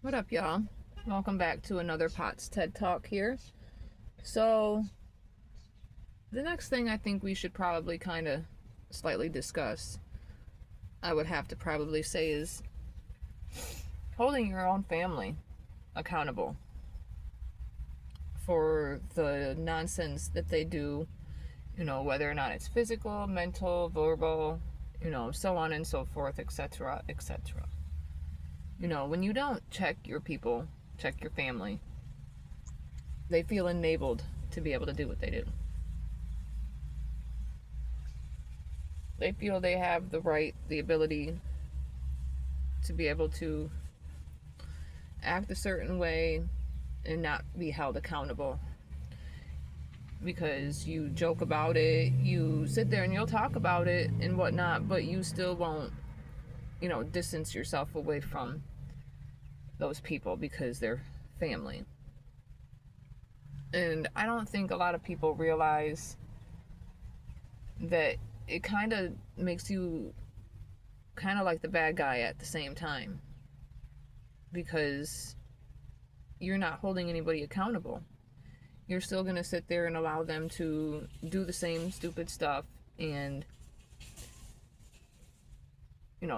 What up, y'all? Welcome back to another POTS TED Talk here. So, the next thing I think we should probably kind of slightly discuss, I would have to probably say, is holding your own family accountable for the nonsense that they do, whether or not it's physical, mental, verbal, so on and so forth, etc., etc. When you don't check your people, check your family, they feel enabled to be able to do what they do. They feel they have the right, the ability to be able to act a certain way and not be held accountable because you joke about it, you sit there and you'll talk about it and whatnot, but you still won't, distance yourself away from those people because they're family. And I don't think a lot of people realize that it kind of makes you kind of like the bad guy at the same time because you're not holding anybody accountable. You're still going to sit there and allow them to do the same stupid stuff and,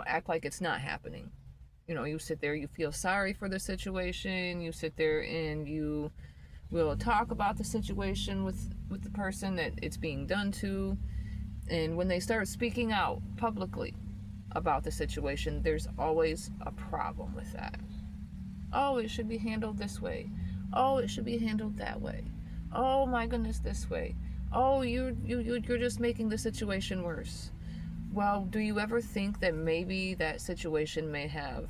act like it's not happening. You sit there, you feel sorry for the situation, you sit there and you will talk about the situation with the person that it's being done to. And when they start speaking out publicly about the situation, there's always a problem with that. Oh, it should be handled this way. Oh, it should be handled that way. Oh my goodness, this way. Oh, you're just making the situation worse. Well, do you ever think that maybe that situation may have,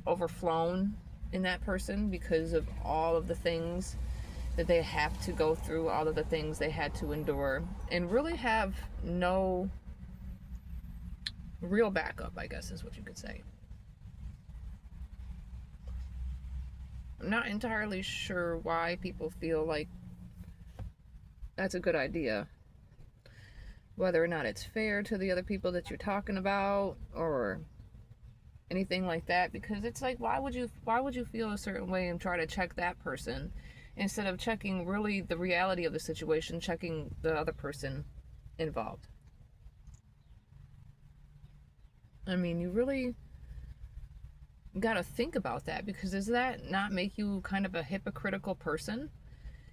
overflown in that person because of all of the things that they have to go through, all of the things they had to endure, and really have no real backup, I guess is what you could say. I'm not entirely sure why people feel like that's a good idea. Whether or not it's fair to the other people that you're talking about or anything like that, because it's like why would you feel a certain way and try to check that person instead of checking really the reality of the situation, checking the other person involved. I mean, you really got to think about that, because does that not make you kind of a hypocritical person?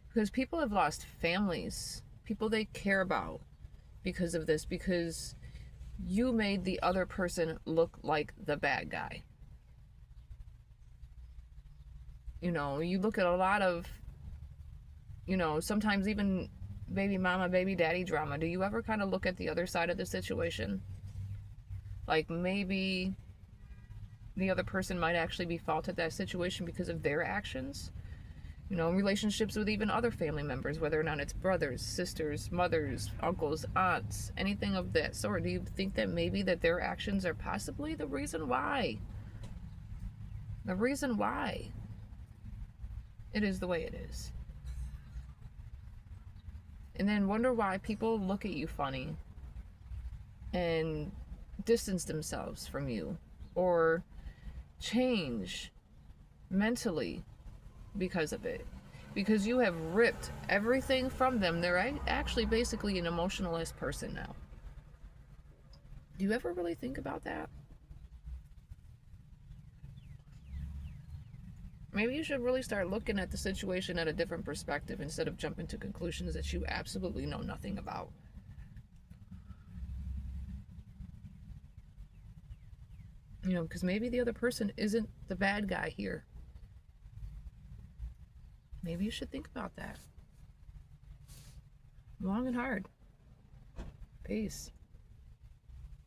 Because people have lost families, people they care about, because of this, because you made the other person look like the bad guy. You look at a lot of, sometimes even baby mama, baby daddy drama. Do you ever kind of look at the other side of the situation? Like maybe the other person might actually be fault at that situation because of their actions. Relationships with even other family members, whether or not it's brothers, sisters, mothers, uncles, aunts, anything of that sort. Do you think that maybe that their actions are possibly the reason why? The reason why it is the way it is. And then wonder why people look at you funny and distance themselves from you or change mentally because of it, because you have ripped everything from them. They're actually basically an emotionalist person now. Do you ever really think about that? Maybe you should really start looking at the situation at a different perspective instead of jumping to conclusions that you absolutely know nothing about. Because maybe the other person isn't the bad guy here. Maybe you should think about that long and hard. Peace.